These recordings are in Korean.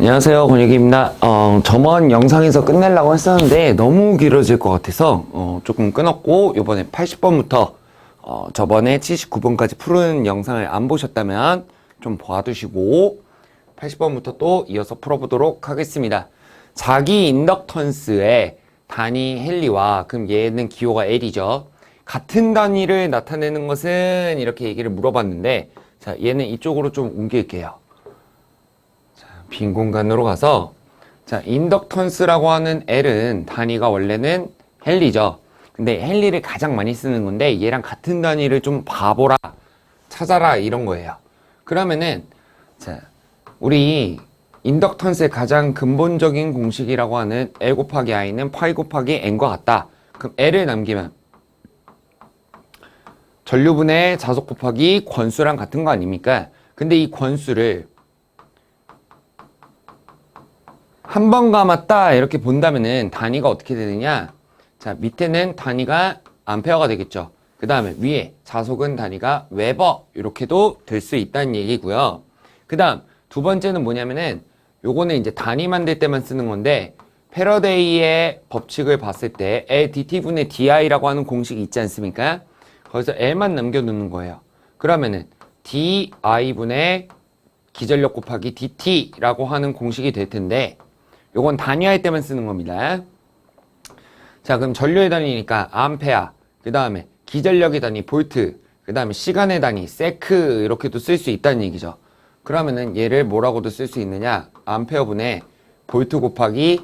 안녕하세요, 권혁입니다. 저번 영상에서 끝내려고 했었는데 너무 길어질 것 같아서 조금 끊었고, 이번에 80번부터 저번에 79번까지 푸는 영상을 안 보셨다면 좀 봐두시고 80번부터 또 이어서 풀어보도록 하겠습니다. 자기 인덕턴스의 단위 헨리와, 그럼 얘는 기호가 L이죠. 같은 단위를 나타내는 것은, 이렇게 얘기를 물어봤는데, 자, 얘는 이쪽으로 좀 옮길게요. 빈 공간으로 가서, 자, 인덕턴스라고 하는 L은 단위가 원래는 헨리죠. 근데 헨리를 가장 많이 쓰는 건데 얘랑 같은 단위를 좀 봐보라, 찾아라, 이런 거예요. 그러면은, 자, 우리 인덕턴스의 가장 근본적인 공식이라고 하는 L 곱하기 I는 파이 곱하기 N과 같다. 그럼 L을 남기면 전류분의 자속 곱하기 권수랑 같은 거 아닙니까? 근데 이 권수를 한 번 감았다 이렇게 본다면은 단위가 어떻게 되느냐? 자, 밑에는 단위가 암페어가 되겠죠. 그 다음에 위에 자속은 단위가 웨버, 이렇게도 될 수 있다는 얘기고요. 그 다음 두 번째는 뭐냐면은, 요거는 이제 단위 만들 때만 쓰는 건데, 패러데이의 법칙을 봤을 때 L dt분의 di라고 하는 공식이 있지 않습니까? 거기서 L만 남겨두는 거예요. 그러면은 di분의 기전력 곱하기 dt라고 하는 공식이 될 텐데, 요건 단위할 때만 쓰는 겁니다. 자, 그럼 전류의 단위니까 암페어, 그 다음에 기전력의 단위 볼트, 그 다음에 시간의 단위 세크, 이렇게도 쓸 수 있다는 얘기죠. 그러면은 얘를 뭐라고도 쓸 수 있느냐? 암페어분의 볼트 곱하기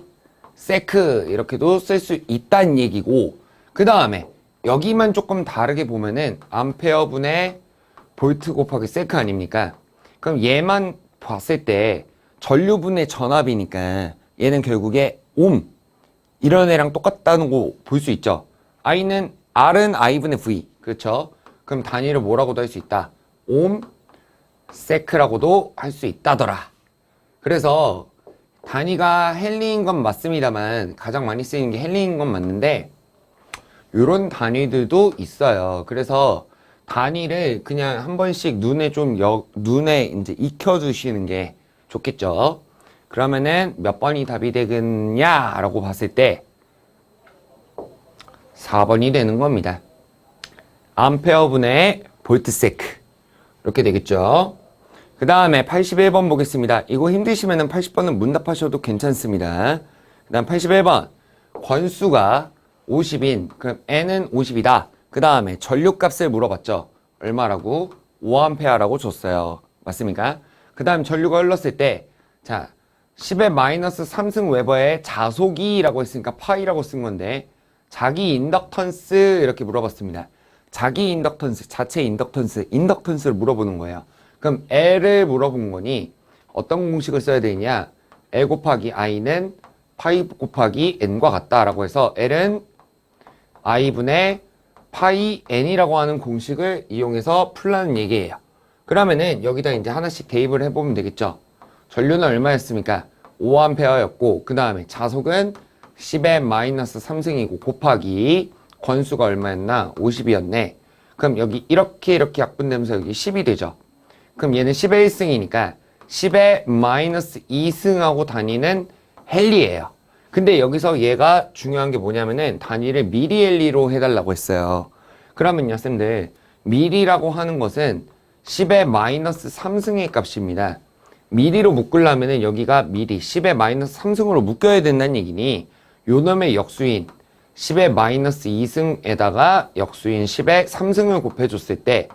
세크, 이렇게도 쓸 수 있다는 얘기고, 그 다음에 여기만 조금 다르게 보면은 암페어분의 볼트 곱하기 세크 아닙니까? 그럼 얘만 봤을 때 전류분의 전압이니까 얘는 결국에 옴, 이런 애랑 똑같다는 거 볼 수 있죠. I는, R은 I분의 V, 그렇죠? 그럼 단위를 뭐라고도 할 수 있다? 옴 세크라고도 할 수 있다더라. 그래서 단위가 헨리인 건 맞습니다만, 가장 많이 쓰이는 게 헨리인 건 맞는데, 요런 단위들도 있어요. 그래서 단위를 그냥 한 번씩 눈에 이제 익혀두시는 게 좋겠죠. 그러면은 몇 번이 답이 되겠냐 라고 봤을 때 4번이 되는 겁니다. 암페어분의 볼트세크, 이렇게 되겠죠. 그 다음에 81번 보겠습니다. 이거 힘드시면은 80번은 문답하셔도 괜찮습니다. 그 다음 81번, 권수가 50인, 그럼 N은 50이다. 그 다음에 전류값을 물어봤죠. 얼마라고? 5A라고 줬어요. 맞습니까? 그 다음 전류가 흘렀을 때, 자, 10의 마이너스 3승 웨버의 자속이라고 했으니까 파이라고 쓴 건데, 자기 인덕턴스 이렇게 물어봤습니다. 자기 인덕턴스, 자체 인덕턴스를 물어보는 거예요. 그럼 L을 물어본 거니 어떤 공식을 써야 되냐? L 곱하기 I는 파이 곱하기 N과 같다라고 해서 L은 I분의 파이 N이라고 하는 공식을 이용해서 풀라는 얘기예요. 그러면은 여기다 이제 하나씩 대입을 해보면 되겠죠. 전류는 얼마였습니까? 5A였고, 그 다음에 자속은 10의 마이너스 3승이고 곱하기 권수가 얼마였나? 50이었네. 그럼 여기 이렇게 약분되면서 여기 10이 되죠. 그럼 얘는 10의 1승이니까 10의 마이너스 2승하고 단위는 헨리예요. 근데 여기서 얘가 중요한 게 뭐냐면은 단위를 미리헨리로 해달라고 했어요. 그러면요, 쌤들, 미리라고 하는 것은 10의 마이너스 3승의 값입니다. 미리로 묶으려면은 여기가 미리 10의 마이너스 3승으로 묶여야 된다는 얘기니, 요 놈의 역수인 10의 마이너스 2승에다가 역수인 10의 3승을 곱해줬을 때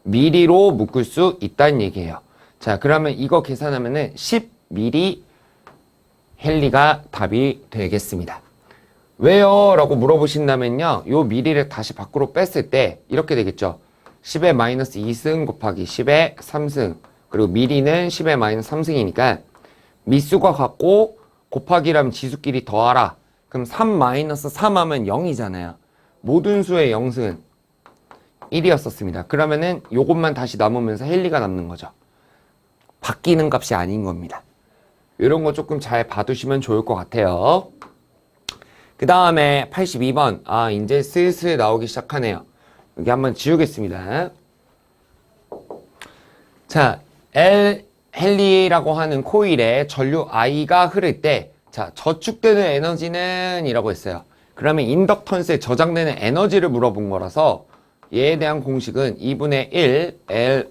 미리로 묶을 수 있다는 얘기예요. 자, 그러면 이거 계산하면은 10미리 헨리가 답이 되겠습니다. 왜요? 라고 물어보신다면요, 요 미리를 다시 밖으로 뺐을 때 이렇게 되겠죠. 10의 마이너스 2승 곱하기 10의 3승, 그리고 미리는 10의 마이너스 3승이니까 미수가 같고 곱하기라면 지수끼리 더하라. 그럼 3 마이너스 3 하면 0이잖아요. 모든 수의 0승은 1이었었습니다. 그러면은 요것만 다시 남으면서 헨리가 남는 거죠. 바뀌는 값이 아닌 겁니다. 이런 거 조금 잘 봐두시면 좋을 것 같아요. 그 다음에 82번. 아, 이제 슬슬 나오기 시작하네요. 여기 한번 지우겠습니다. 자, 헨리라고 하는 코일에 전류 I가 흐를 때, 자, 저축되는 에너지는 이라고 했어요. 그러면 인덕턴스에 저장되는 에너지를 물어본 거라서 얘에 대한 공식은 2분의 1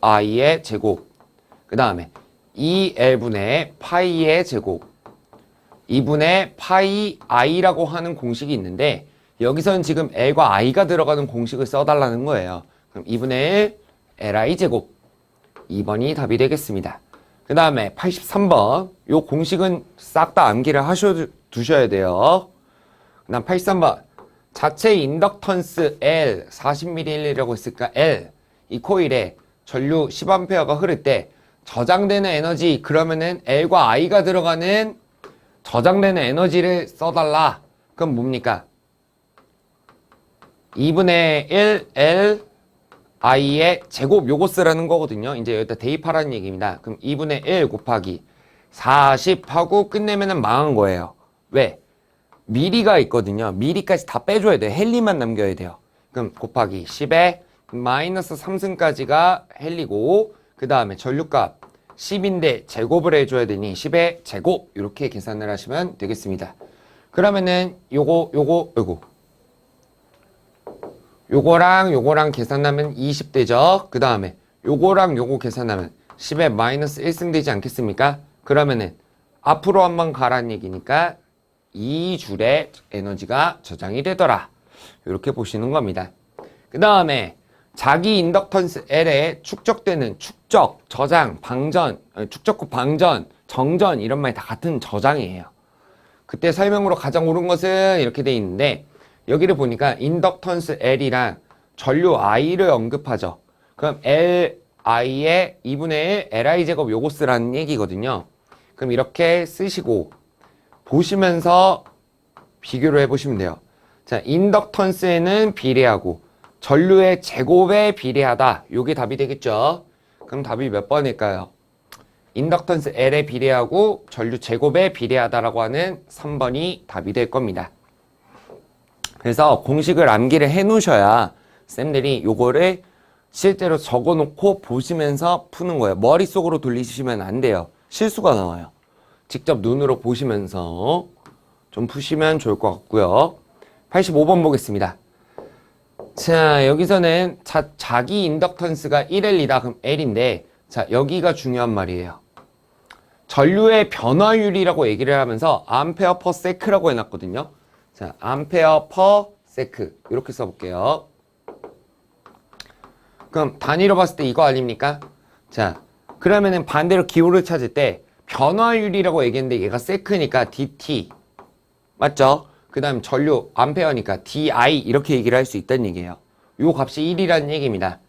Li의 제곱, 그 다음에 2L분의 파이의 제곱, 2분의 파이 I라고 하는 공식이 있는데 여기서는 지금 L과 I가 들어가는 공식을 써달라는 거예요. 그럼 2분의 1 Li 제곱, 2번이 답이 되겠습니다. 그 다음에 83번, 요 공식은 싹 다 암기를 두셔야 돼요. 그 다음 83번, 자체 인덕턴스 L 40ml라고 했으니까 L, 이 코일에 전류 10A가 흐를 때 저장되는 에너지, 그러면은 L과 I가 들어가는 저장되는 에너지를 써달라. 그럼 뭡니까? 2분의 1 L I의 제곱, 요거 쓰라는 거거든요. 이제 여기다 대입하라는 얘기입니다. 그럼 2분의 1 곱하기 40 하고 끝내면은 망한 거예요. 왜? 미리가 있거든요. 미리까지 다 빼줘야 돼요. 헬리만 남겨야 돼요. 그럼 곱하기 10에 마이너스 3승까지가 헬리고, 그 다음에 전류값 10인데 제곱을 해줘야 되니 10의 제곱, 이렇게 계산을 하시면 되겠습니다. 그러면은 요거랑 계산하면 20 되죠. 그 다음에 요거랑 요거 계산하면 10에 마이너스 1승 되지 않겠습니까? 그러면은 앞으로 한번 가라는 얘기니까 2줄의 에너지가 저장이 되더라. 이렇게 보시는 겁니다. 그 다음에 자기 인덕턴스 L에 축적되는 축적, 저장, 방전, 축적후 방전, 정전 이런 말이 다 같은 저장이에요. 그때 설명으로 가장 옳은 것은 이렇게 돼 있는데 여기를 보니까 인덕턴스 L이랑 전류 I를 언급하죠. 그럼 Li의 2분의 1 Li 제곱 요거 쓰라는 얘기거든요. 그럼 이렇게 쓰시고 보시면서 비교를 해보시면 돼요. 자, 인덕턴스에는 비례하고 전류의 제곱에 비례하다. 요게 답이 되겠죠. 그럼 답이 몇 번일까요? 인덕턴스 L에 비례하고 전류 제곱에 비례하다라고 하는 3번이 답이 될 겁니다. 그래서 공식을 암기를 해 놓으셔야 쌤들이 요거를 실제로 적어 놓고 보시면서 푸는 거예요. 머릿속으로 돌리시면 안 돼요. 실수가 나와요. 직접 눈으로 보시면서 좀 푸시면 좋을 것 같고요. 85번 보겠습니다. 자, 여기서는 자기 인덕턴스가 1L이다. 그럼 L인데, 자, 여기가 중요한 말이에요. 전류의 변화율이라고 얘기를 하면서 암페어 퍼 세크라고 해놨거든요. 자, 암페어 퍼 세크 이렇게 써볼게요. 그럼 단위로 봤을 때 이거 아닙니까? 자, 그러면은 반대로 기호를 찾을 때 변화율이라고 얘기했는데 얘가 세크니까 dt 맞죠? 그 다음 전류 암페어니까 di 이렇게 얘기를 할 수 있다는 얘기예요. 요 값이 1이라는 얘기입니다.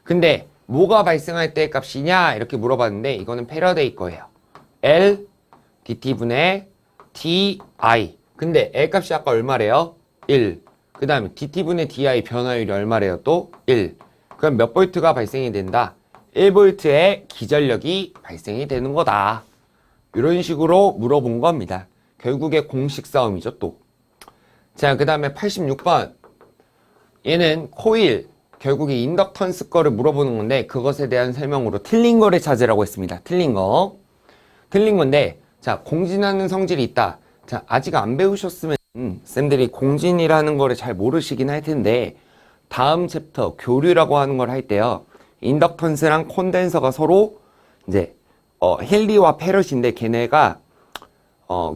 근데 뭐가 발생할 때 값이냐 이렇게 물어봤는데 이거는 패러데이 거예요. L dt분의 di. 근데 L 값이 아까 얼마래요? 1. 그 다음에 dt분의 di 변화율이 얼마래요? 또 1. 그럼 몇 볼트가 발생이 된다? 1볼트의 기전력이 발생이 되는 거다. 이런 식으로 물어본 겁니다. 결국에 공식 싸움이죠, 또. 자, 그 다음에 86번. 얘는 코일, 결국에 인덕턴스 거를 물어보는 건데, 그것에 대한 설명으로 틀린 거를 찾으라고 했습니다. 틀린 거. 틀린 건데, 자, 공진하는 성질이 있다. 자, 아직 안 배우셨으면, 쌤들이 공진이라는 거를 잘 모르시긴 할 텐데, 다음 챕터, 교류라고 하는 걸 할 때요, 인덕턴스랑 콘덴서가 서로, 이제, 헨리와 페럿인데, 걔네가,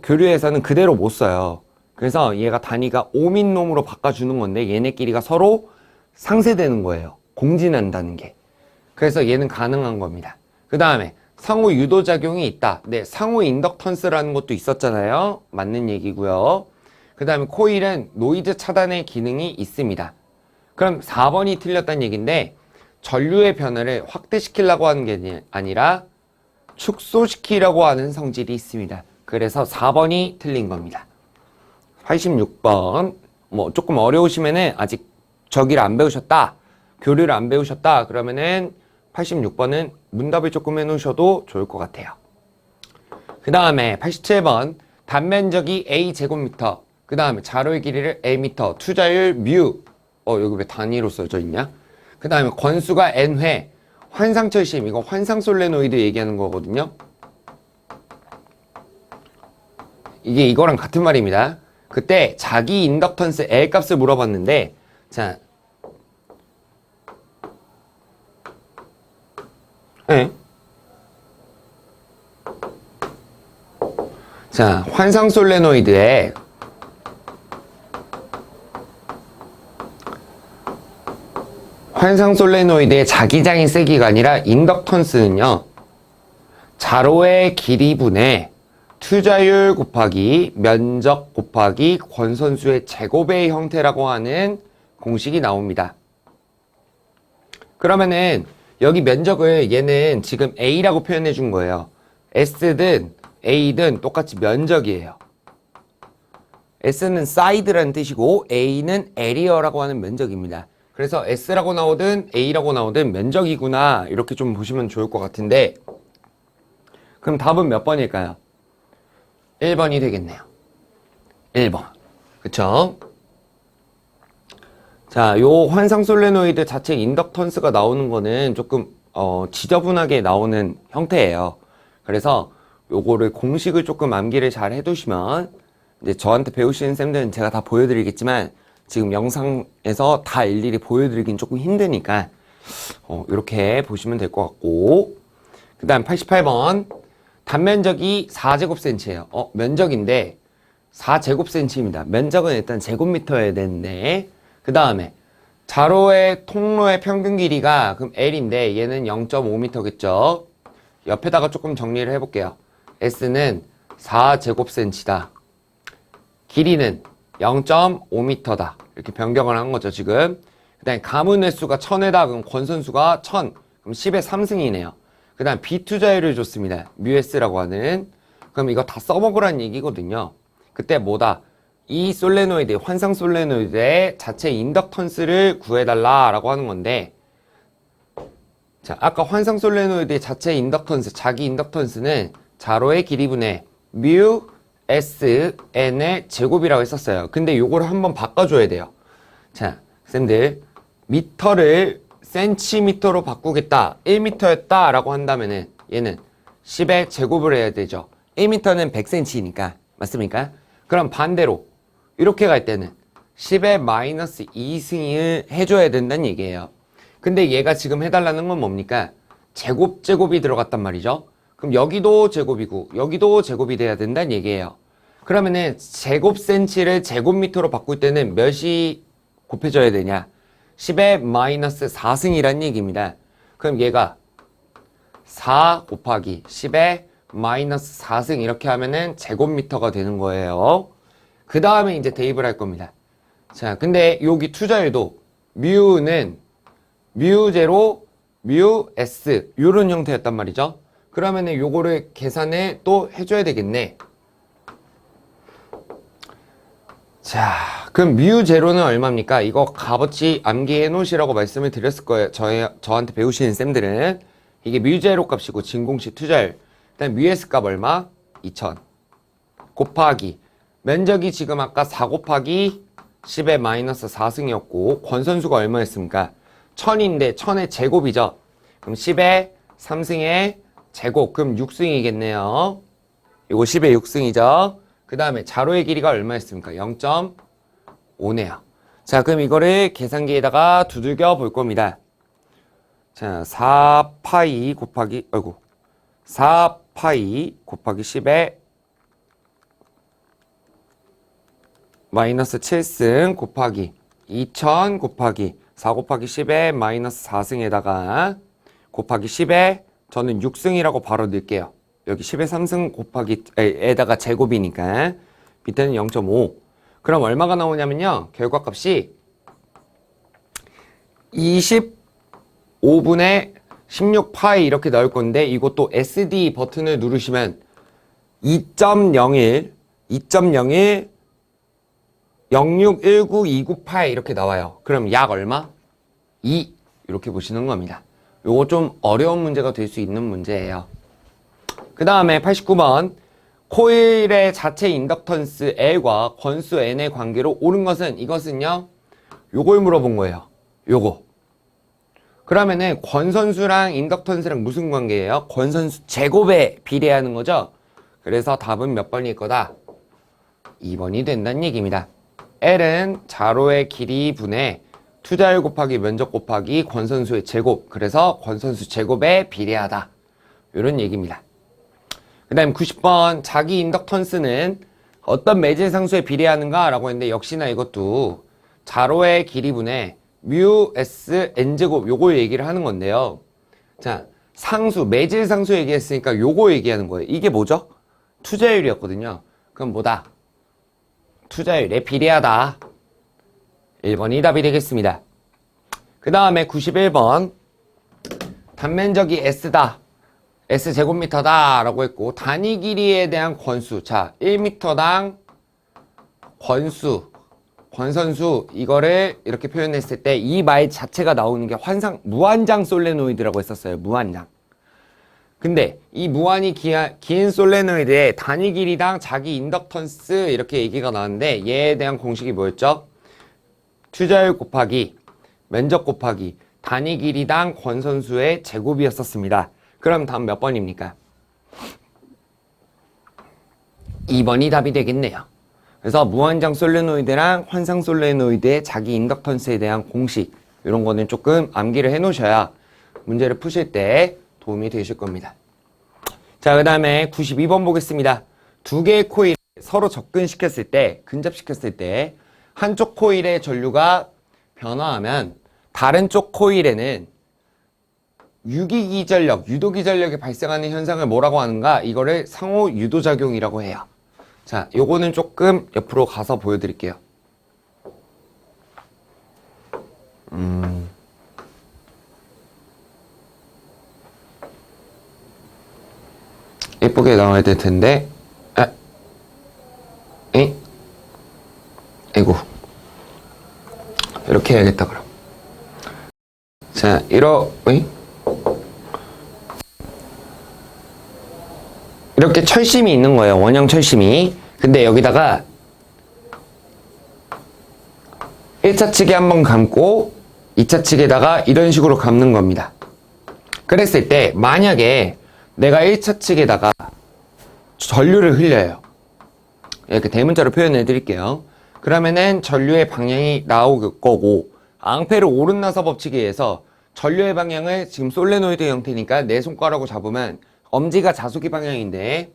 교류에서는 그대로 못 써요. 그래서 얘가 단위가 오민놈으로 바꿔주는 건데 얘네끼리가 서로 상쇄되는 거예요. 공진한다는 게. 그래서 얘는 가능한 겁니다. 그 다음에 상호 유도작용이 있다. 네, 상호 인덕턴스라는 것도 있었잖아요. 맞는 얘기고요. 그 다음에 코일은 노이즈 차단의 기능이 있습니다. 그럼 4번이 틀렸다는 얘기인데 전류의 변화를 확대시키려고 하는 게 아니라 축소시키려고 하는 성질이 있습니다. 그래서 4번이 틀린 겁니다. 86번 뭐 조금 어려우시면은 아직 저기를 안 배우셨다, 교류를 안 배우셨다 그러면은 86번은 문답을 조금 해놓으셔도 좋을 것 같아요. 그 다음에 87번 단면적이 A 제곱미터, 그 다음에 자로의 길이를 A미터, 투자율 뮤, 여기 왜 단위로 써져 있냐? 그 다음에 권수가 N회, 환상철심, 이거 환상솔레노이드 얘기하는 거거든요. 이게 이거랑 같은 말입니다. 그때 자기 인덕턴스 L 값을 물어봤는데, 자, 네. 자, 환상 솔레노이드의 자기장인 세기가 아니라 인덕턴스는요, 자로의 길이분의 투자율 곱하기 면적 곱하기 권선수의 제곱의 형태라고 하는 공식이 나옵니다. 그러면은 여기 면적을 얘는 지금 A라고 표현해 준 거예요. S든 A든 똑같이 면적이에요. S는 사이드라는 뜻이고 A는 에리어라고 하는 면적입니다. 그래서 S라고 나오든 A라고 나오든 면적이구나 이렇게 좀 보시면 좋을 것 같은데, 그럼 답은 몇 번일까요? 1번이 되겠네요. 1번. 그쵸? 자, 요 환상 솔레노이드 자체 인덕턴스가 나오는 거는 조금 지저분하게 나오는 형태예요. 그래서 요거를 공식을 조금 암기를 잘 해두시면, 이제 저한테 배우시는 쌤들은 제가 다 보여드리겠지만 지금 영상에서 다 일일이 보여드리긴 조금 힘드니까 이렇게 보시면 될 것 같고, 그 다음 88번 단면적이 4제곱센치예요. 면적인데 4제곱센치입니다. 면적은 일단 제곱미터여야 되는데, 그 다음에 자로의 통로의 평균 길이가 그럼 L인데 얘는 0.5m겠죠. 옆에다가 조금 정리를 해볼게요. S는 4제곱센치다. 길이는 0.5m다. 이렇게 변경을 한 거죠, 지금. 그 다음에 가문 횟수가 1000에다. 그럼 권선수가 1000. 그럼 10의 3승이네요. 그 다음 비투자율을 줬습니다. 뮤S라고 하는. 그럼 이거 다 써먹으라는 얘기거든요. 그때 뭐다? 이 솔레노이드, 환상 솔레노이드의 자체 인덕턴스를 구해달라라고 하는 건데, 자, 아까 환상 솔레노이드의 자체 인덕턴스, 자기 인덕턴스는 자로의 길이분의 뮤 S N의 제곱이라고 했었어요. 근데 요거를 한번 바꿔줘야 돼요. 자, 쌤들, 미터를 센티미터로 바꾸겠다. 1m였다 라고 한다면은 얘는 10의 제곱을 해야 되죠. 1m는 100cm니까. 맞습니까? 그럼 반대로 이렇게 갈 때는 10의 마이너스 2승을 해줘야 된다는 얘기예요. 근데 얘가 지금 해달라는 건 뭡니까? 제곱이 들어갔단 말이죠. 그럼 여기도 제곱이고 여기도 제곱이 돼야 된다는 얘기예요. 그러면은 제곱센치를 제곱미터로 바꿀 때는 몇이 곱해져야 되냐? 10의 마이너스 4승이란 얘기입니다. 그럼 얘가 4 곱하기 10의 마이너스 4승 이렇게 하면은 제곱미터가 되는 거예요. 그 다음에 이제 대입을 할 겁니다. 자, 근데 여기 투자율도 뮤는 뮤0, 뮤s 요런 형태였단 말이죠. 그러면은 요거를 계산을 또 해줘야 되겠네. 자, 그럼 뮤0는 얼마입니까? 이거 값어치 암기해 놓으시라고 말씀을 드렸을 거예요. 저한테 배우시는 쌤들은. 이게 뮤0 값이고 진공식 투자율. 일단 뮤s 값 얼마? 2000 곱하기 면적이 지금 아까 4 곱하기 10의 마이너스 4승이었고 권선수가 얼마였습니까? 1000인데 1000의 제곱이죠. 그럼 10의 3승의 제곱, 그럼 6승이겠네요. 이거 10의 6승이죠. 그 다음에 자로의 길이가 얼마였습니까? 0.5네요. 자, 그럼 이거를 계산기에다가 두들겨 볼 겁니다. 자, 4파이 곱하기 4파이 곱하기 10의 마이너스 7승 곱하기 2000 곱하기 4 곱하기 10의 마이너스 4승에다가 곱하기 10의 저는 6승이라고 바로 넣을게요. 여기 10의 3승 곱하기 에다가 제곱이니까 밑에는 0.5. 그럼 얼마가 나오냐면요. 결과값이 25분의 16파이 이렇게 나올 건데 이것도 SD 버튼을 누르시면 2.01 0619298 이렇게 나와요. 그럼 약 얼마? 2 이렇게 보시는 겁니다. 요거 좀 어려운 문제가 될 수 있는 문제예요. 그 다음에 89번 코일의 자체 인덕턴스 L과 권수 N의 관계로 옳은 것은 이것은요. 요걸 물어본 거예요. 요거. 그러면은 권선수랑 인덕턴스랑 무슨 관계예요? 권선수 제곱에 비례하는 거죠. 그래서 답은 몇 번일 거다? 2번이 된다는 얘기입니다. L은 자로의 길이 분의 투자율 곱하기 면적 곱하기 권선수의 제곱. 그래서 권선수 제곱에 비례하다. 이런 얘기입니다. 그 다음 90번 자기 인덕턴스는 어떤 매질상수에 비례하는가 라고 했는데 역시나 이것도 자로의 길이분의 뮤 S n제곱 요거 얘기를 하는 건데요. 자, 상수, 매질상수 얘기했으니까 요거 얘기하는 거예요. 이게 뭐죠? 투자율이었거든요. 그럼 뭐다? 투자율에 비례하다. 1번이 답이 되겠습니다. 그 다음에 91번 단면적이 S다. S제곱미터다 라고 했고 단위 길이에 대한 권수. 자, 1m당 권선수 이거를 이렇게 표현했을 때 이 말 자체가 나오는 게 무한장 솔레노이드라고 했었어요. 무한장. 근데 이 무한히 긴 솔레노이드의 단위 길이당 자기 인덕턴스 이렇게 얘기가 나왔는데 얘에 대한 공식이 뭐였죠? 투자율 곱하기 면적 곱하기 단위 길이당 권선수의 제곱이었었습니다. 그럼 다음 몇 번입니까? 2번이 답이 되겠네요. 그래서 무한장 솔레노이드랑 환상 솔레노이드의 자기 인덕턴스에 대한 공식 이런 거는 조금 암기를 해 놓으셔야 문제를 푸실 때 도움이 되실 겁니다. 자, 그 다음에 92번 보겠습니다. 두 개의 코일을 서로 접근시켰을 때, 근접시켰을 때 한쪽 코일의 전류가 변화하면 다른 쪽 코일에는 유기기전력, 유도기전력이 발생하는 현상을 뭐라고 하는가? 이거를 상호 유도작용이라고 해요. 자, 요거는 조금 옆으로 가서 보여드릴게요. 예쁘게 나와야 될 텐데. 아이고. 이렇게 해야겠다, 그럼. 자, 이렇게 철심이 있는 거예요. 원형 철심이. 근데 여기다가 1차 측에 한번 감고 2차 측에다가 이런 식으로 감는 겁니다. 그랬을 때 만약에 내가 1차 측에다가 전류를 흘려요. 이렇게 대문자로 표현해 드릴게요. 그러면은 전류의 방향이 나올 거고 앙페르 오른나사 법칙에 의해서 전류의 방향을 지금 솔레노이드 형태니까 내 손가락으로 잡으면 엄지가 자속이 방향인데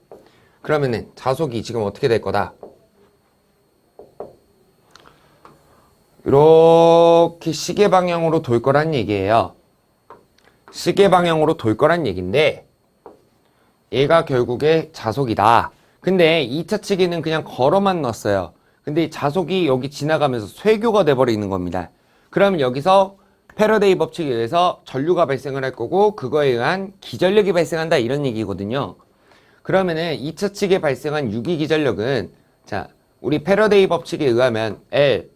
그러면은 자속이 지금 어떻게 될 거다? 이렇게 시계 방향으로 돌 거란 얘기예요. 시계 방향으로 돌 거란 얘기인데 얘가 결국에 자속이다. 근데 2차 측에는 그냥 걸어만 넣었어요. 근데 이 자속이 여기 지나가면서 쇄교가 돼버리는 겁니다. 그러면 여기서 패러데이 법칙에 의해서 전류가 발생을 할 거고 그거에 의한 기전력이 발생한다 이런 얘기거든요. 그러면은 2차 측에 발생한 유기기전력은 자, 우리 패러데이 법칙에 의하면 L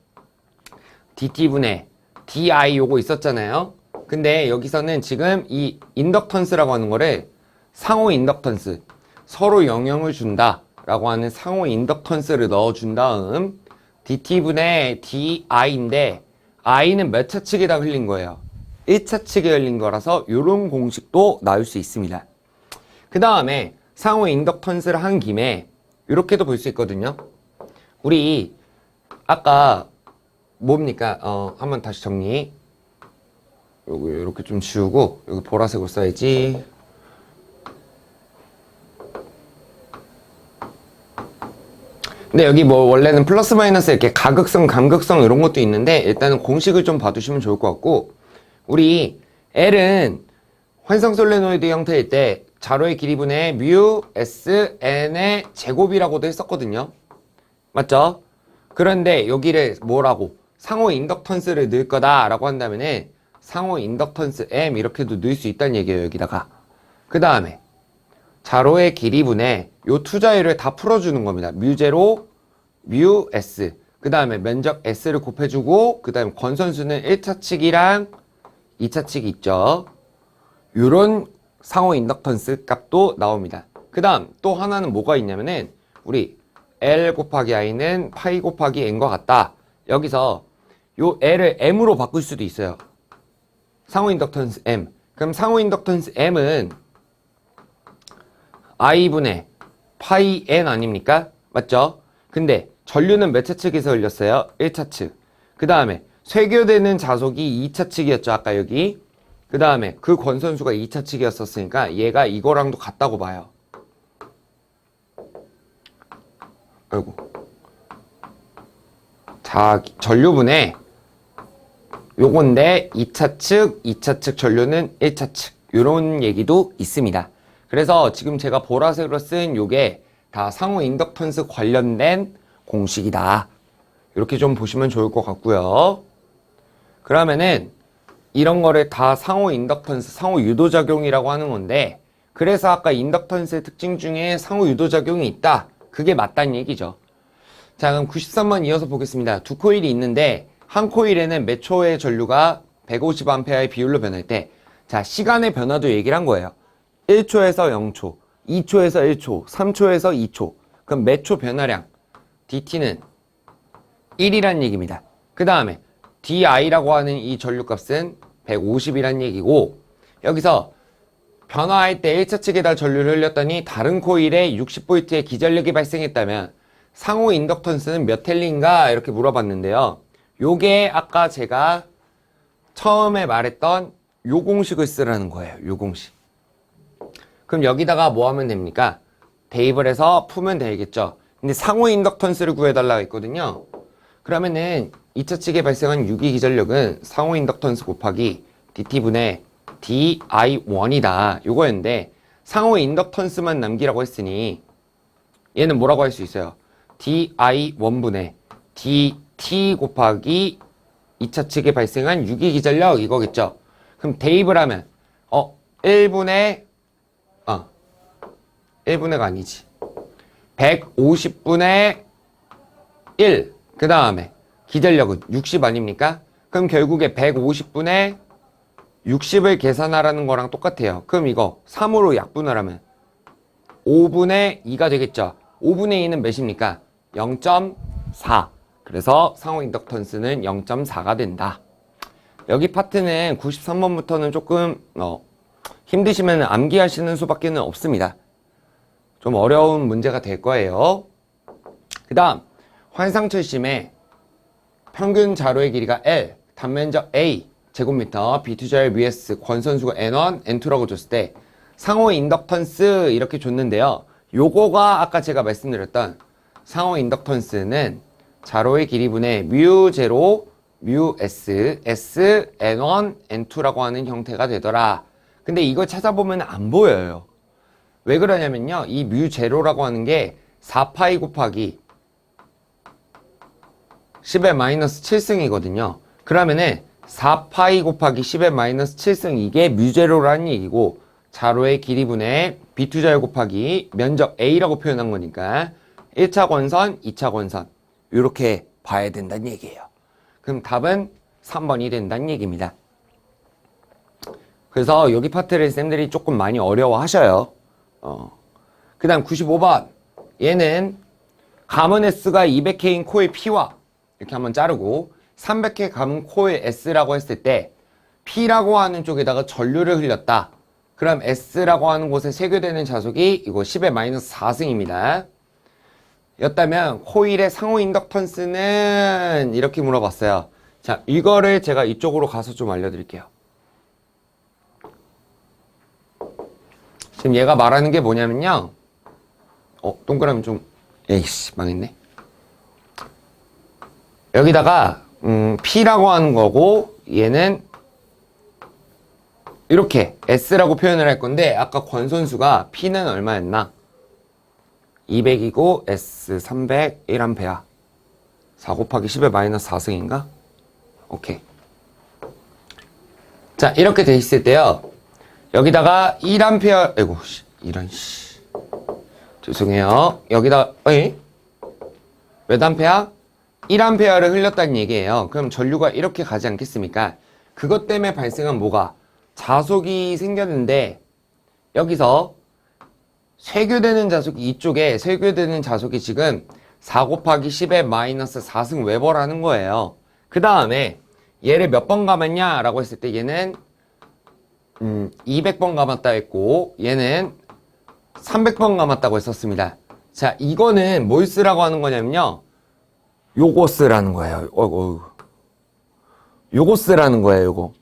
dt분의 di 요거 있었잖아요. 근데 여기서는 지금 이 인덕턴스라고 하는 거를 상호 인덕턴스 서로 영향을 준다 라고 하는 상호 인덕턴스를 넣어준 다음 dt분의 di인데 i는 몇 차 측에다 흘린 거예요? 1차 측에 흘린 거라서 이런 공식도 나올 수 있습니다. 그 다음에 상호 인덕턴스를 한 김에 이렇게도 볼 수 있거든요. 우리 아까 뭡니까? 한번 다시 정리. 요거 이렇게 좀 지우고 여기 보라색으로 써야지. 근데 여기 뭐 원래는 플러스 마이너스 이렇게 가극성, 감극성 이런 것도 있는데 일단은 공식을 좀 봐두시면 좋을 것 같고 우리 L은 환상 솔레노이드 형태일 때 자로의 길이분의 뮤 S N의 제곱이라고도 했었거든요. 맞죠? 그런데 여기를 뭐라고? 상호 인덕턴스를 넣을 거다라고 한다면은 상호 인덕턴스 M 이렇게도 넣을 수 있다는 얘기예요. 여기다가. 그 다음에 자로의 길이분의 요 투자율을 다 풀어주는 겁니다. 뮤제로 뮤 S 그 다음에 면적 S를 곱해주고 그 다음에 권선수는 1차 측이랑 2차 측이 있죠. 요런 상호 인덕턴스 값도 나옵니다. 그 다음 또 하나는 뭐가 있냐면은 우리 L 곱하기 I는 파이 곱하기 N과 같다. 여기서 요 L을 M으로 바꿀 수도 있어요. 상호 인덕턴스 M. 그럼 상호 인덕턴스 M은 I분의 파이 N 아닙니까? 맞죠? 근데 전류는 몇 차 측에서 흘렸어요? 1차 측. 그 다음에 쇄교되는 자속이 2차 측이었죠. 아까 여기. 그 다음에 그 권선수가 2차 측이었었으니까 얘가 이거랑도 같다고 봐요. 아이고. 자, 전류분의 요건데 2차 측, 2차 측 전류는 1차 측. 요런 얘기도 있습니다. 그래서 지금 제가 보라색으로 쓴 요게 다 상호 인덕턴스 관련된 공식이다. 이렇게 좀 보시면 좋을 것 같고요. 그러면은 이런 거를 다 상호 인덕턴스, 상호 유도작용이라고 하는 건데, 그래서 아까 인덕턴스의 특징 중에 상호 유도작용이 있다. 그게 맞다는 얘기죠. 자, 그럼 93번 이어서 보겠습니다. 두 코일이 있는데 한 코일에는 몇 초의 전류가 150A의 비율로 변할 때, 자, 시간의 변화도 얘기를 한 거예요. 1초에서 0초, 2초에서 1초, 3초에서 2초. 그럼 몇 초 변화량? dt는 1이란 얘기입니다. 그 다음에 di라고 하는 이 전류값은 150이란 얘기고, 여기서 변화할 때 1차 측에다 전류를 흘렸더니 다른 코일에 60V의 기전력이 발생했다면 상호 인덕턴스는 몇 헬린가? 이렇게 물어봤는데요. 요게 아까 제가 처음에 말했던 요 공식을 쓰라는 거예요. 요 공식. 그럼 여기다가 뭐 하면 됩니까? 대입을 해서 풀면 되겠죠. 근데 상호 인덕턴스를 구해달라고 했거든요. 그러면은 2차 측에 발생한 유기 기전력은 상호 인덕턴스 곱하기 dt분의 di1이다. 요거였는데 상호 인덕턴스만 남기라고 했으니 얘는 뭐라고 할 수 있어요? di1분의 dt 곱하기 2차 측에 발생한 유기 기전력 이거겠죠. 그럼 대입을 하면 1분의가 아니지. 150분의 1. 그 다음에 기전력은 60 아닙니까? 그럼 결국에 150분의 60을 계산하라는 거랑 똑같아요. 그럼 이거 3으로 약분을 하면 5분의 2가 되겠죠. 5분의 2는 몇입니까? 0.4. 그래서 상호 인덕턴스는 0.4가 된다. 여기 파트는 93번부터는 조금 힘드시면 암기하시는 수밖에 없습니다. 좀 어려운 문제가 될 거예요. 그 다음 환상철심의 평균 자로의 길이가 L, 단면적 A, 제곱미터, B2절 vs 권선수가 N1, N2라고 줬을 때 상호 인덕턴스 이렇게 줬는데요. 요거가 아까 제가 말씀드렸던 상호 인덕턴스는 자로의 길이분의 뮤0, 뮤s, s, n1, n2라고 하는 형태가 되더라. 근데 이거 찾아보면 안 보여요. 왜 그러냐면요. 이 뮤0라고 하는 게 4파이 곱하기 10의 마이너스 7승이거든요. 그러면은 4파이 곱하기 10의 마이너스 7승 이게 뮤0라는 얘기고 자로의 길이분의 B2절 곱하기 면적 A라고 표현한 거니까 1차 권선, 2차 권선 이렇게 봐야 된다는 얘기예요. 그럼 답은 3번이 된다는 얘기입니다. 그래서 여기 파트를 쌤들이 조금 많이 어려워하셔요. 그 다음 95번 얘는 감은 S가 200K인 코일 P와 이렇게 한번 자르고 300K 감은 코일 S라고 했을 때 P라고 하는 쪽에다가 전류를 흘렸다. 그럼 S라고 하는 곳에 쇄교되는 자속이 이거 10의 마이너스 4승입니다. 였다면 코일의 상호 인덕턴스는 이렇게 물어봤어요. 자, 이거를 제가 이쪽으로 가서 좀 알려드릴게요. 지금 얘가 말하는 게 뭐냐면요. 동그라미 좀 에이씨 망했네. 여기다가 P라고 하는 거고 얘는 이렇게 S라고 표현을 할 건데 아까 권선수가 P는 얼마였나? 200이고 S 300 1A 4 곱하기 10의 마이너스 4승인가? 오케이. 자 이렇게 돼 있을 때요 여기다가 1A 아이고 이런 죄송해요. 여기다 몇 암페어? 1A를 흘렸다는 얘기예요. 그럼 전류가 이렇게 가지 않겠습니까? 그것 때문에 발생한 뭐가? 자속이 생겼는데 여기서 쇄교되는 자속이 이쪽에 쇄교되는 자속이 지금 4 곱하기 10의 마이너스 4승 웨버라는 거예요. 그 다음에 얘를 몇 번 감았냐 라고 했을 때 얘는 200번 감았다 했고 얘는 300번 감았다고 했었습니다. 자 이거는 뭘 쓰라고 하는 거냐면요 요거 쓰라는 거예요. 요거 쓰라는 거예요, 요거.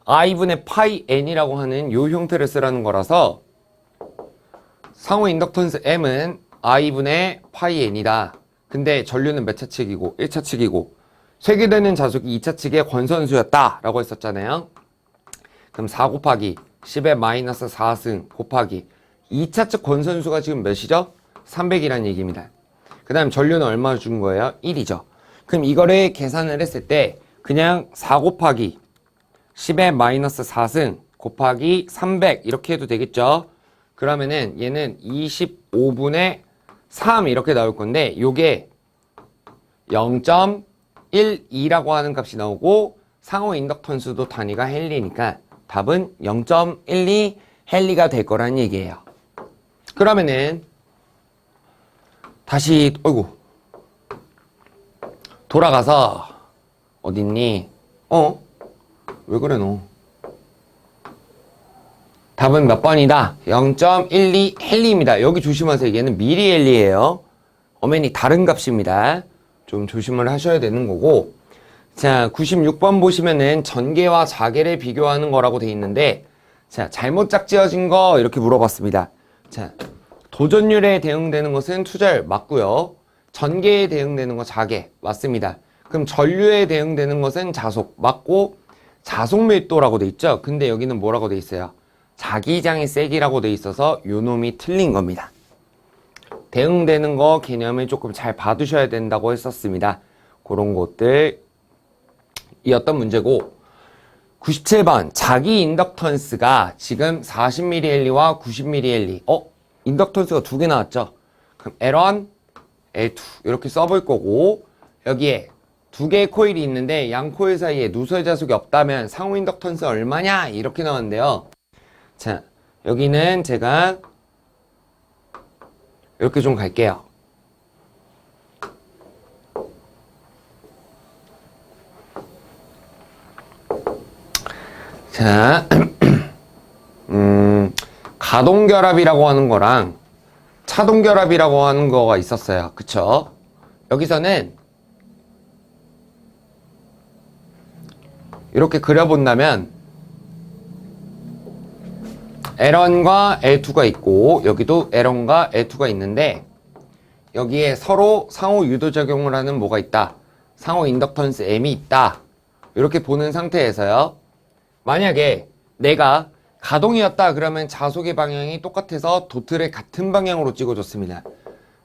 i분의 파이 n이라고 하는 요 형태를 쓰라는 거라서 상호 인덕턴스 m은 i분의 파이 n이다. 근데 전류는 몇 차측이고 1차 측이고 쇠기되는 자속이 2차 측의 권선수였다 라고 했었잖아요. 그럼 4 곱하기 10의 마이너스 4승 곱하기 2차 측 권선수가 지금 몇이죠? 300이라는 얘기입니다. 그 다음 전류는 얼마 준 거예요? 1이죠. 그럼 이거를 계산을 했을 때 그냥 4 곱하기 10의 마이너스 4승 곱하기 300 이렇게 해도 되겠죠? 그러면은 얘는 25분의 3 이렇게 나올 건데 요게 0.12라고 하는 값이 나오고 상호 인덕턴스도 단위가 헨리니까 답은 0.12 헨리가 될 거라는 얘기예요. 그러면은 다시 돌아가서 어딨니? 왜 그래 너? 답은 몇 번이다? 0.12 헨리입니다. 여기 조심하세요. 얘는 미리 헨리예요. 엄연히 다른 값입니다. 좀 조심을 하셔야 되는 거고. 자, 96번 보시면은 전개와 자개를 비교하는 거라고 돼 있는데, 자, 잘못 짝지어진 거 이렇게 물어봤습니다. 자, 도전율에 대응되는 것은 투절 맞고요. 전개에 대응되는 거 자개 맞습니다. 그럼 전류에 대응되는 것은 자속 맞고 자속 밀도라고 돼 있죠. 근데 여기는 뭐라고 돼 있어요? 자기장의 세기라고 돼 있어서 요 놈이 틀린 겁니다. 대응되는 거 개념을 조금 잘 봐두셔야 된다고 했었습니다. 그런 것들이었던 문제고 97번 자기 인덕턴스가 지금 40mH와 90mH 인덕턴스가 두 개 나왔죠. 그럼 L1, L2 이렇게 써볼 거고 여기에 두 개의 코일이 있는데 양 코일 사이에 누설 자속이 없다면 상호 인덕턴스 얼마냐 이렇게 나왔는데요. 자, 여기는 제가 이렇게 좀 갈게요. 자, 가동결합이라고 하는 거랑 차동결합이라고 하는 거가 있었어요. 그쵸? 여기서는 이렇게 그려본다면 L1과 L2가 있고 여기도 L1과 L2가 있는데 여기에 서로 상호 유도작용을 하는 뭐가 있다. 상호 인덕턴스 M이 있다. 이렇게 보는 상태에서요. 만약에 내가 가동이었다 그러면 자속의 방향이 똑같아서 도트를 같은 방향으로 찍어줬습니다.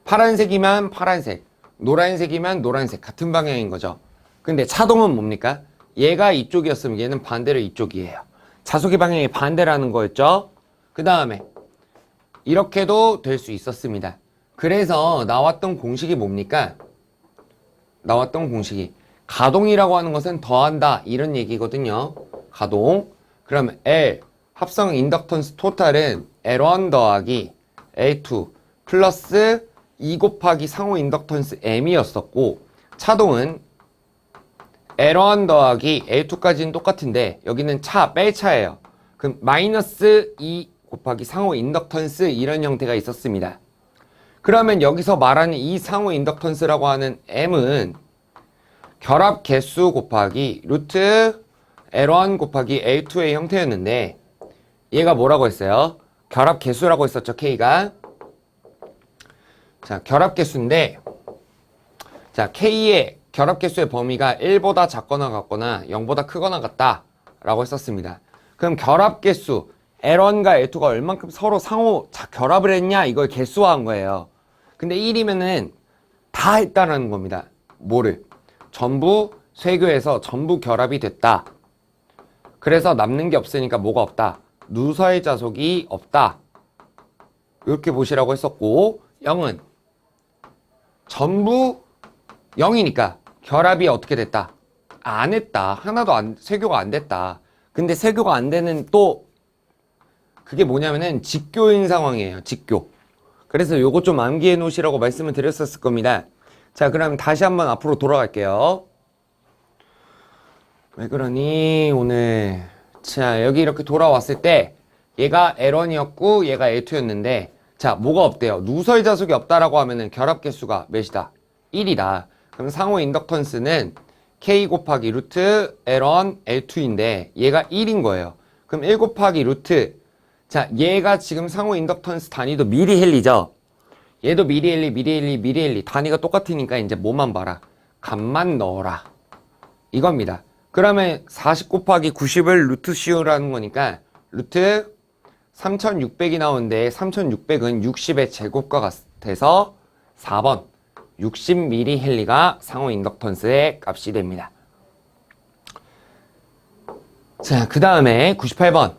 파란색이면 파란색, 노란색이면 노란색 같은 방향인 거죠. 근데 차동은 뭡니까? 얘가 이쪽이었으면 얘는 반대로 이쪽이에요. 자속의 방향이 반대라는 거였죠. 그 다음에 이렇게도 될 수 있었습니다. 그래서 나왔던 공식이 뭡니까? 나왔던 공식이 가동이라고 하는 것은 더한다 이런 얘기거든요. 가동. 그러면 L 합성 인덕턴스 토탈은 L1 더하기 L2 플러스 2 곱하기 상호 인덕턴스 M이었었고 차동은 L1 더하기 L2까지는 똑같은데 여기는 뺄 차예요. 그럼 마이너스 2 곱하기 상호 인덕턴스 이런 형태가 있었습니다. 그러면 여기서 말하는 이 상호 인덕턴스라고 하는 M은 결합 개수 곱하기 루트 L1 곱하기 L2의 형태였는데 얘가 뭐라고 했어요? 결합 개수라고 했었죠, K가. 자, 결합 개수인데 자, K의 결합 개수의 범위가 1보다 작거나 같거나 0보다 크거나 같다 라고 했었습니다. 그럼 결합 개수 L1과 L2가 얼만큼 서로 상호 결합을 했냐 이걸 개수화한 거예요. 근데 1이면은 다 했다라는 겁니다. 뭐를? 전부 쇠교에서 전부 결합이 됐다. 그래서 남는 게 없으니까 뭐가 없다? 누설 자속이 없다. 이렇게 보시라고 했었고 0은 전부 0이니까 결합이 어떻게 됐다? 안 했다. 하나도 쇠교가 안 됐다. 근데 쇠교가 안 되는 또 그게 뭐냐면은 직교인 상황이에요. 직교. 그래서 요거 좀 암기해 놓으시라고 말씀을 드렸었을 겁니다. 자, 그럼 다시 한번 앞으로 돌아갈게요. 왜 그러니 오늘. 자, 여기 이렇게 돌아왔을 때 얘가 L1이었고 얘가 L2였는데 자, 뭐가 없대요? 누설 자속이 없다라고 하면은 결합 개수가 몇이다? 1이다. 그럼 상호 인덕턴스는 K 곱하기 루트 L1, L2인데 얘가 1인 거예요. 그럼 1 곱하기 루트, 자, 얘가 지금 상호 인덕턴스 단위도 미리헬리죠? 얘도 미리헬리, 미리헬리, 미리헬리. 단위가 똑같으니까 이제 뭐만 봐라. 값만 넣어라. 이겁니다. 그러면 40 곱하기 90을 루트 씌우라는 거니까 루트 3600이 나오는데 3600은 60의 제곱과 같아서 4번 60mH가 상호 인덕턴스의 값이 됩니다. 자, 그 다음에 98번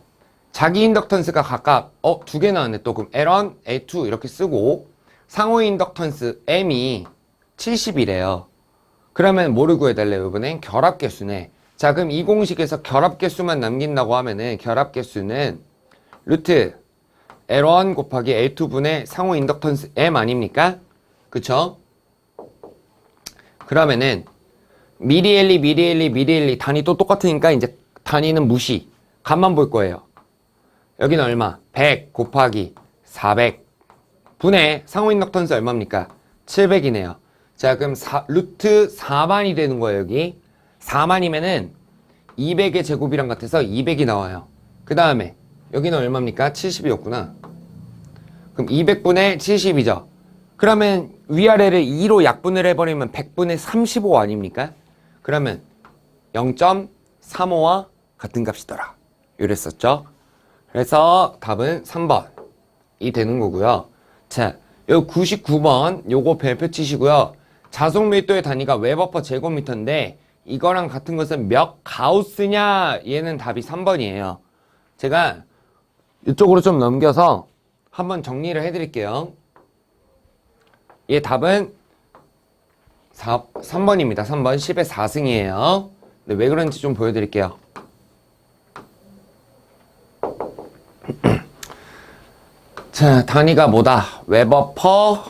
자기 인덕턴스가 각각 두 개 나왔네. 또 그럼 L1, L2 이렇게 쓰고 상호 인덕턴스 M이 70이래요. 그러면 뭐를 구해달래요? 이번엔 결합계수네. 자, 그럼 이 공식에서 결합계수만 남긴다고 하면은 결합계수는 루트 L1 곱하기 L2분의 상호 인덕턴스 M 아닙니까? 그쵸? 그러면은 미리엘리, 미리엘리, 미리엘리 단위 또 똑같으니까 이제 단위는 무시. 값만 볼 거예요. 여기는 얼마? 100 곱하기 400 분의 상호 인덕턴스 얼마입니까? 700이네요. 자, 그럼 루트 4만이 되는 거예요, 여기. 4만이면은 200의 제곱이랑 같아서 200이 나와요. 그 다음에 여기는 얼마입니까? 70이었구나. 그럼 200분의 70이죠. 그러면 위아래를 2로 약분을 해버리면 100분의 35 아닙니까? 그러면 0.35와 같은 값이더라. 이랬었죠. 그래서 답은 3번이 되는 거고요. 자, 요 99번 요거 별표 치시고요. 자속 밀도의 단위가 웨버퍼 제곱미터인데 이거랑 같은 것은 몇 가우스냐? 얘는 답이 3번이에요. 제가 이쪽으로 좀 넘겨서 한번 정리를 해드릴게요. 얘 답은 3번입니다. 3번 10의 4승이에요. 근데 왜 그런지 좀 보여드릴게요. 자, 단위가 뭐다? 웨버 퍼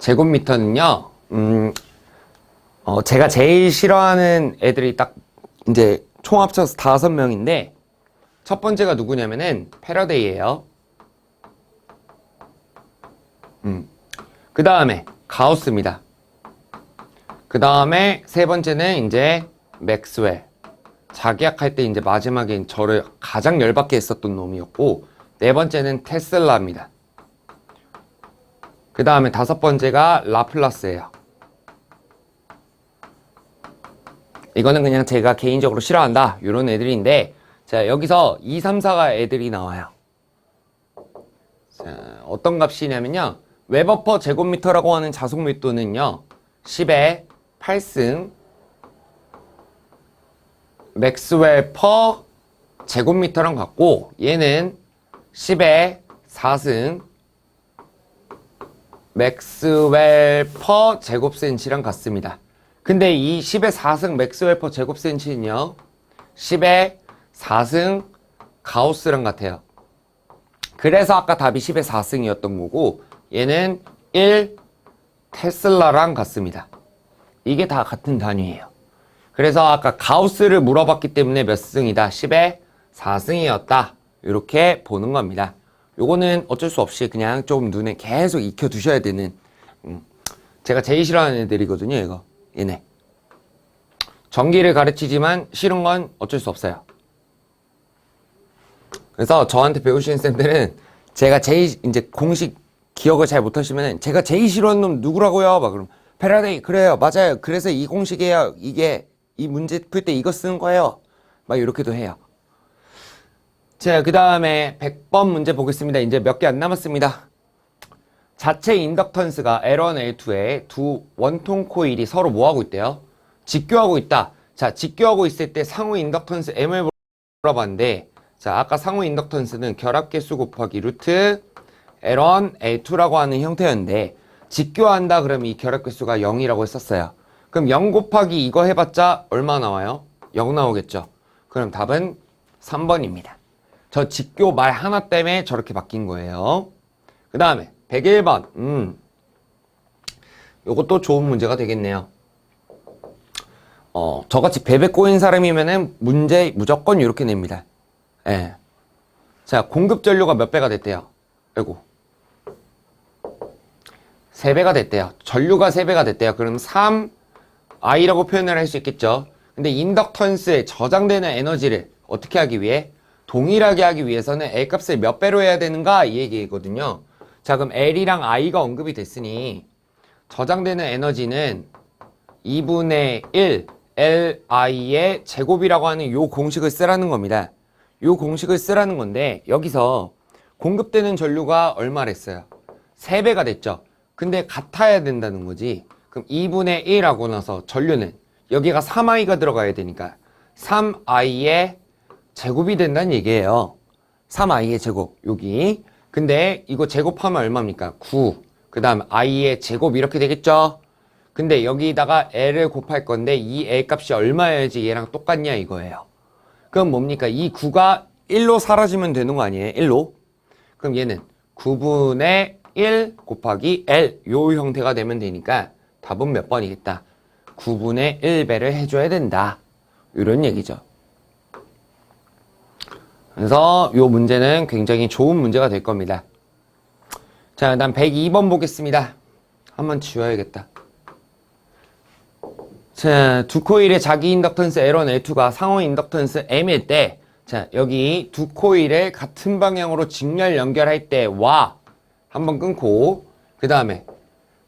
제곱미터는요, 제가 제일 싫어하는 애들이 딱 이제 총 합쳐서 5명인데, 첫 번째가 누구냐면은 패러데이예요. 그 다음에 가우스입니다. 그 다음에 세 번째는 이제 맥스웰. 자기약할 때 이제 마지막에 저를 가장 열받게 했었던 놈이었고, 네 번째는 테슬라입니다. 그 다음에 다섯 번째가 라플라스예요. 이거는 그냥 제가 개인적으로 싫어한다 이런 애들인데, 자, 여기서 2, 3, 4가 애들이 나와요. 자, 어떤 값이냐면요, 웨버퍼 제곱미터라고 하는 자속 밀도는요 10의 8승 맥스웰 퍼 제곱미터랑 같고, 얘는 10의 4승 맥스웰 퍼 제곱센치랑 같습니다. 근데 이 10의 4승 맥스웰 퍼 제곱센치는요 10의 4승 가우스랑 같아요. 그래서 아까 답이 10의 4승이었던 거고, 얘는 1 테슬라랑 같습니다. 이게 다 같은 단위예요. 그래서 아까 가우스를 물어봤기 때문에 몇 승이다? 10의 4승이었다. 이렇게 보는 겁니다. 요거는 어쩔 수 없이 그냥 좀 눈에 계속 익혀 두셔야 되는, 제가 제일 싫어하는 애들이거든요, 이거. 얘네. 전기를 가르치지만 싫은 건 어쩔 수 없어요. 그래서 저한테 배우시는 쌤들은 제가 제일 이제 공식 기억을 잘 못하시면 제가 제일 싫어하는 놈 누구라고요? 막 그럼 패러데이. 그래요, 맞아요. 그래서 이 공식이에요. 이게 이 문제 풀 때 이거 쓰는 거예요. 막 이렇게도 해요. 자, 그 다음에 100번 문제 보겠습니다. 이제 몇 개 안 남았습니다. 자체 인덕턴스가 L1, L2에 두 원통 코일이 서로 뭐하고 있대요? 직교하고 있다. 자, 직교하고 있을 때 상호 인덕턴스 M을 물어봤는데, 자, 아까 상호 인덕턴스는 결합계수 곱하기 루트 L1, L2라고 하는 형태였는데, 직교한다 그러면 이 결합계수가 0이라고 했었어요. 그럼 0 곱하기 이거 해봤자 얼마 나와요? 0 나오겠죠. 그럼 답은 3번입니다. 저 직교 말 하나 때문에 저렇게 바뀐 거예요. 그 다음에 101번. 요것도 좋은 문제가 되겠네요. 저같이 베베 꼬인 사람이면은 문제 무조건 이렇게 냅니다. 예. 자, 공급 전류가 몇 배가 됐대요? 아이고. 3배가 됐대요. 전류가 3배가 됐대요. 그럼 3 I라고 표현을 할 수 있겠죠. 근데 인덕턴스에 저장되는 에너지를 어떻게 하기 위해? 동일하게 하기 위해서는 L 값을 몇 배로 해야 되는가? 이 얘기거든요. 자, 그럼 L이랑 I가 언급이 됐으니 저장되는 에너지는 2분의 1 Li의 제곱이라고 하는 요 공식을 쓰라는 겁니다. 요 공식을 쓰라는 건데 여기서 공급되는 전류가 얼마랬어요? 3배가 됐죠. 근데 같아야 된다는 거지. 그럼 2분의 1 하고 나서 전류는 여기가 3i가 들어가야 되니까 3i의 제곱이 된다는 얘기예요. 3i의 제곱 여기. 근데 이거 제곱하면 얼마입니까? 9. 그 다음 i의 제곱 이렇게 되겠죠? 근데 여기다가 L을 곱할 건데 이 L 값이 얼마여야지 얘랑 똑같냐 이거예요. 그럼 뭡니까? 이 9가 1로 사라지면 되는 거 아니에요? 1로. 그럼 얘는 9분의 1 곱하기 L 요 형태가 되면 되니까 답은 몇 번이겠다? 9분의 1배를 해줘야 된다. 이런 얘기죠. 그래서 요 문제는 굉장히 좋은 문제가 될 겁니다. 자, 그다음 102번 보겠습니다. 한번 지워야겠다. 자, 두 코일의 자기 인덕턴스 L1, L2가 상호 인덕턴스 M일 때, 자, 여기 두 코일을 같은 방향으로 직렬 연결할 때와 한번 끊고, 그 다음에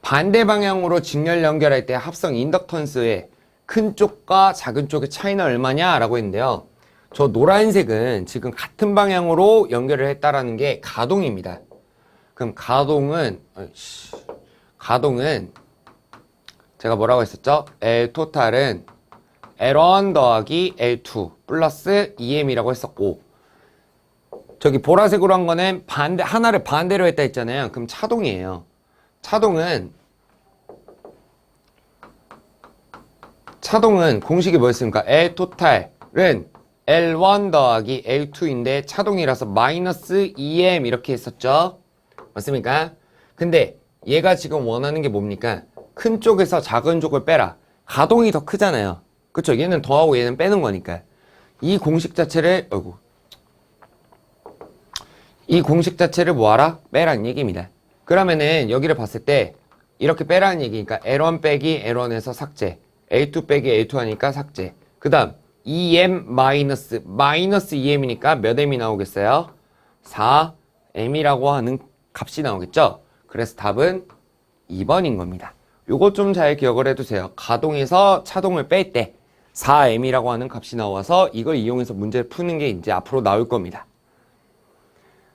반대 방향으로 직렬 연결할 때 합성 인덕턴스의 큰 쪽과 작은 쪽의 차이는 얼마냐? 라고 했는데요. 저 노란색은 지금 같은 방향으로 연결을 했다라는 게 가동입니다. 그럼 가동은 제가 뭐라고 했었죠? L 토탈은 L1 더하기 L2 플러스 EM이라고 했었고, 저기 보라색으로 한 거는 하나를 반대로 했다 했잖아요. 그럼 차동이에요. 차동은 공식이 뭐였습니까? L 토탈은 L1 더하기 L2인데 차동이라서 마이너스 EM 이렇게 했었죠. 맞습니까? 근데 얘가 지금 원하는 게 뭡니까? 큰 쪽에서 작은 쪽을 빼라. 가동이 더 크잖아요. 그쵸? 얘는 더하고 얘는 빼는 거니까. 이 공식 자체를 뭐하라? 빼라는 얘기입니다. 그러면은 여기를 봤을 때 이렇게 빼라는 얘기니까 L1 빼기 L1에서 삭제, L2 빼기 L2 하니까 삭제. 그 다음 EM 마이너스 EM이니까 몇 M이 나오겠어요? 4M이라고 하는 값이 나오겠죠? 그래서 답은 2번인 겁니다. 요거 좀 잘 기억을 해두세요. 가동에서 차동을 뺄 때 4M이라고 하는 값이 나와서 이걸 이용해서 문제를 푸는 게 이제 앞으로 나올 겁니다.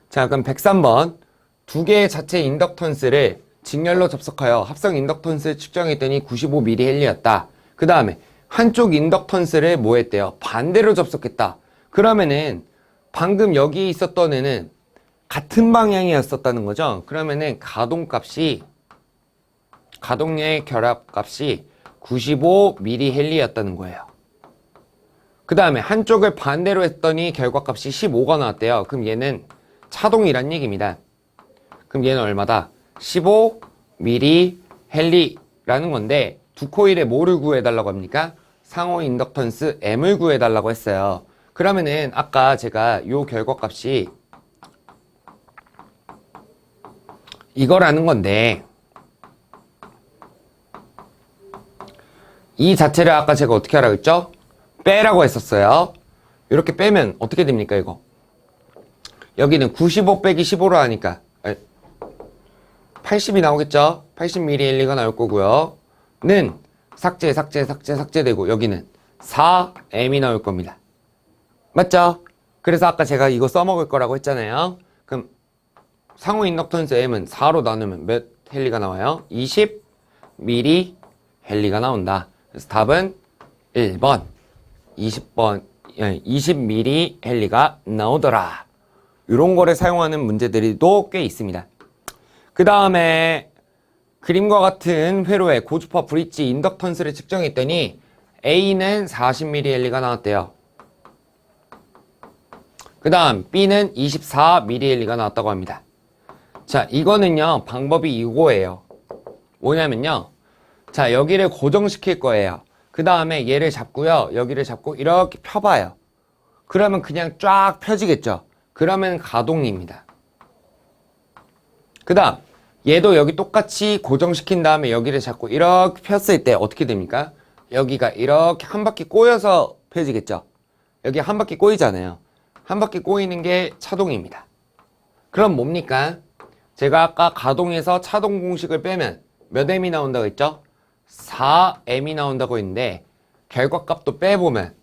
자, 그럼 103번. 두 개의 자체 인덕턴스를 직렬로 접속하여 합성 인덕턴스를 측정했더니 95mH였다. 그 다음에 한쪽 인덕턴스를 뭐 했대요? 반대로 접속했다. 그러면은 방금 여기 있었던 애는 같은 방향이었었다는 거죠. 그러면은 가동의 결합값이 95mH였다는 거예요. 그 다음에 한쪽을 반대로 했더니 결과값이 15가 나왔대요. 그럼 얘는 차동이란 얘기입니다. 그럼 얘는 얼마다? 15mH라는 건데 두 코일의 뭐를 구해달라고 합니까? 상호 인덕턴스 M을 구해달라고 했어요. 그러면은 아까 제가 요 결과값이 이거라는 건데 이 자체를 아까 제가 어떻게 하라고 했죠? 빼라고 했었어요. 이렇게 빼면 어떻게 됩니까 이거? 여기는 95 빼기 15로 하니까 80이 나오겠죠? 80mH가 나올 거고요. 는 삭제되고 여기는 4M이 나올 겁니다. 맞죠? 그래서 아까 제가 이거 써먹을 거라고 했잖아요. 그럼 상호 인덕턴스 M은 4로 나누면 몇 헬리가 나와요? 20mH가 나온다. 그래서 답은 1번 20mH가 나오더라. 이런 거를 사용하는 문제들이 또 꽤 있습니다. 그 다음에 그림과 같은 회로의 고주파 브릿지 인덕턴스를 측정했더니 A는 40mH가 나왔대요. 그 다음 B는 24mH가 나왔다고 합니다. 자, 이거는요 방법이 이거예요. 뭐냐면요, 자 여기를 고정시킬 거예요. 그 다음에 얘를 잡고요, 여기를 잡고 이렇게 펴봐요. 그러면 그냥 쫙 펴지겠죠. 그러면 가동입니다. 그 다음 얘도 여기 똑같이 고정시킨 다음에 여기를 잡고 이렇게 폈을 때 어떻게 됩니까? 여기가 이렇게 한 바퀴 꼬여서 펴지겠죠. 여기 한 바퀴 꼬이잖아요. 한 바퀴 꼬이는 게 차동입니다. 그럼 뭡니까? 제가 아까 가동에서 차동 공식을 빼면 몇 m이 나온다고 했죠? 4m이 나온다고 했는데 결과값도 빼보면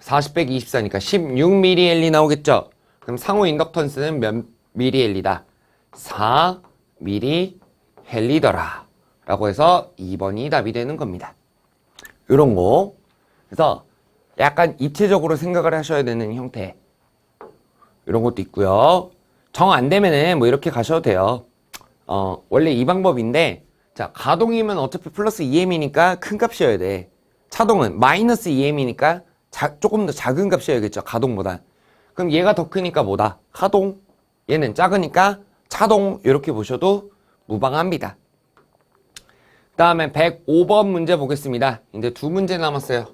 40 빼기 24니까 16mH 나오겠죠? 그럼 상호 인덕턴스는 몇 mH다? 4mH더라 라고 해서 2번이 답이 되는 겁니다. 이런 거. 그래서 약간 입체적으로 생각을 하셔야 되는 형태. 이런 것도 있고요. 정 안 되면은 뭐 이렇게 가셔도 돼요. 원래 이 방법인데, 자, 가동이면 어차피 플러스 2m이니까 큰 값이어야 돼. 차동은 마이너스 2m이니까 조금 더 작은 값이어야겠죠. 가동보다. 그럼 얘가 더 크니까 뭐다? 하동. 얘는 작으니까 차동. 이렇게 보셔도 무방합니다. 그 다음에 105번 문제 보겠습니다. 이제 두 문제 남았어요.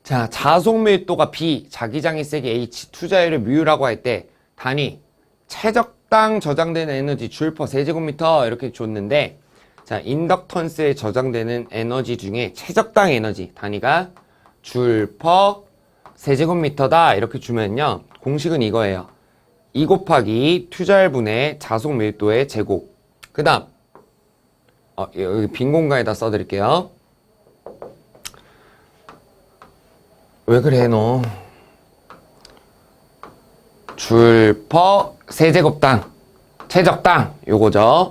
자, 자속 밀도가 B, 자기장의 세기 H, 투자율을 μ라고 할 때 단위 최적당 저장되는 에너지 줄 퍼 세제곱미터 이렇게 줬는데, 자, 인덕턴스에 저장되는 에너지 중에 최적당 에너지 단위가 줄 퍼 세제곱미터다 이렇게 주면요, 공식은 이거예요. 2 곱하기 투자율분의 자속 밀도의 제곱. 그 다음 여기 빈 공간에다 써드릴게요. 왜 그래 너? 줄 퍼 세제곱당 최적당 요거죠.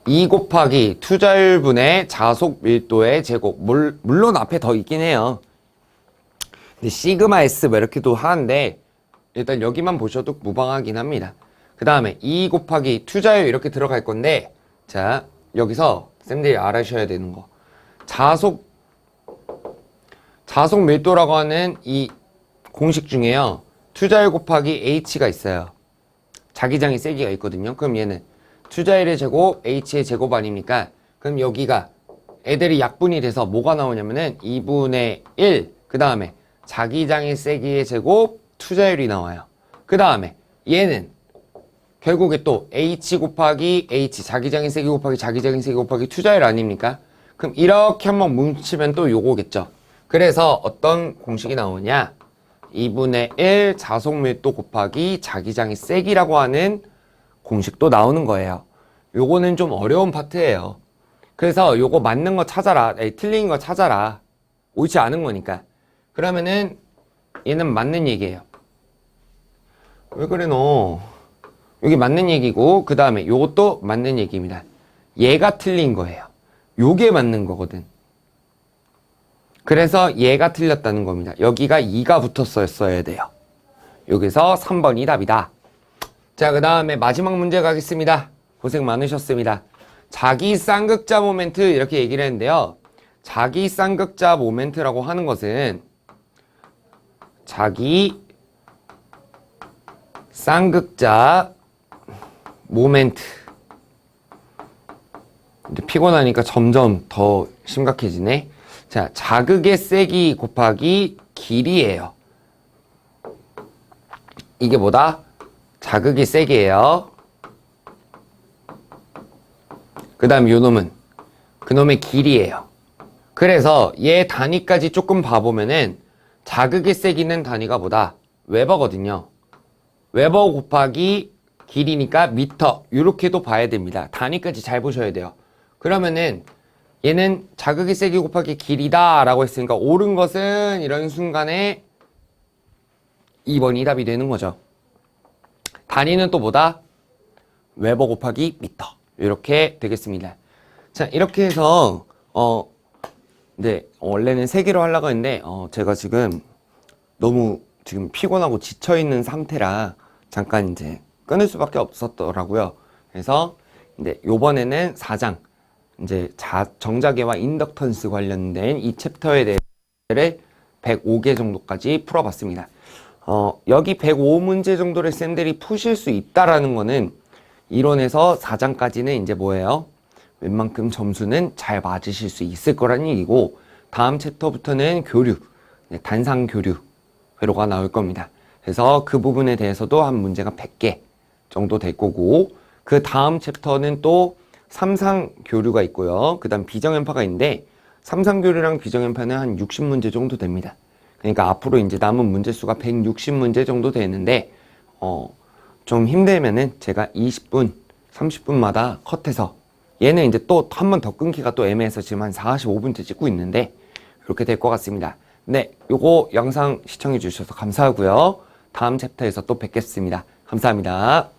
2 곱하기 투자율분의 자속 밀도의 제곱. 물론 앞에 더 있긴 해요. 근데 시그마 S 뭐 이렇게도 하는데 일단 여기만 보셔도 무방하긴 합니다. 그 다음에 2 곱하기 투자율 이렇게 들어갈 건데, 자, 여기서 쌤들이 알아셔야 되는 거, 자속 밀도라고 하는 이 공식 중에요, 투자율 곱하기 H가 있어요. 자기장의 세기가 있거든요. 그럼 얘는 투자율의 제곱, H의 제곱 아닙니까? 그럼 여기가 애들이 약분이 돼서 뭐가 나오냐면은 2분의 1, 그 다음에 자기장의 세기의 제곱, 투자율이 나와요. 그 다음에 얘는 결국에 또 H 곱하기 H, 자기장의 세기 곱하기 자기장의 세기 곱하기 투자율 아닙니까? 그럼 이렇게 한번 뭉치면 또 요거겠죠. 그래서 어떤 공식이 나오냐, 2분의 1 자속밀도 곱하기 자기장의 세기라고 하는 공식도 나오는 거예요. 요거는 좀 어려운 파트예요. 그래서 요거 맞는 거 찾아라, 틀린 거 찾아라. 옳지 않은 거니까. 그러면은 얘는 맞는 얘기예요. 왜 그래 너? 여기 맞는 얘기고, 그 다음에 요것도 맞는 얘기입니다. 얘가 틀린 거예요. 요게 맞는 거거든. 그래서 얘가 틀렸다는 겁니다. 여기가 2가 붙었어야 돼요. 여기서 3번이 답이다. 자, 그 다음에 마지막 문제 가겠습니다. 고생 많으셨습니다. 자기 쌍극자 모멘트 이렇게 얘기를 했는데요. 자기 쌍극자 모멘트라고 하는 것은 자기 쌍극자 모멘트. 이제 피곤하니까 점점 더 심각해지네. 자, 자극의 세기 곱하기 길이에요. 이게 뭐다? 자극의 세기예요. 그 다음 요 놈은 그놈의 길이에요. 그래서 얘 단위까지 조금 봐보면은 자극의 세기는 단위가 뭐다? 웨버거든요. 웨버 곱하기 길이니까 미터. 이렇게도 봐야 됩니다. 단위까지 잘 보셔야 돼요. 그러면은 얘는 자극의 세기 곱하기 길이다 라고 했으니까 옳은 것은 이런 순간에 2번이 답이 되는 거죠. 단위는 또 뭐다? 웨버 곱하기 미터. 이렇게 되겠습니다. 자, 이렇게 해서 네, 원래는 3개로 하려고 했는데 제가 지금 너무 지금 피곤하고 지쳐있는 상태라 잠깐 이제 끊을 수밖에 없었더라고요. 그래서 이제 요번에는 4장 이제 정자계와 인덕턴스 관련된 이 챕터에 대해서 105개 정도까지 풀어봤습니다. 여기 105문제 정도를 쌤들이 푸실 수 있다라는 거는 이론에서 4장까지는 이제 뭐예요? 웬만큼 점수는 잘 맞으실 수 있을 거라는 얘기고, 다음 챕터부터는 교류, 단상 교류 회로가 나올 겁니다. 그래서 그 부분에 대해서도 한 문제가 100개 정도 될 거고, 그 다음 챕터는 또 삼상 교류가 있고요. 그 다음 비정연파가 있는데, 삼삼교류랑 비정형편은 한 60문제 정도 됩니다. 그러니까 앞으로 이제 남은 문제 수가 160문제 정도 되는데, 좀 힘들면은 제가 20분, 30분마다 컷해서, 얘는 이제 또 한 번 더 끊기가 또 애매해서 지금 한 45분째 찍고 있는데, 그렇게 될 것 같습니다. 네, 요거 영상 시청해 주셔서 감사하고요. 다음 챕터에서 또 뵙겠습니다. 감사합니다.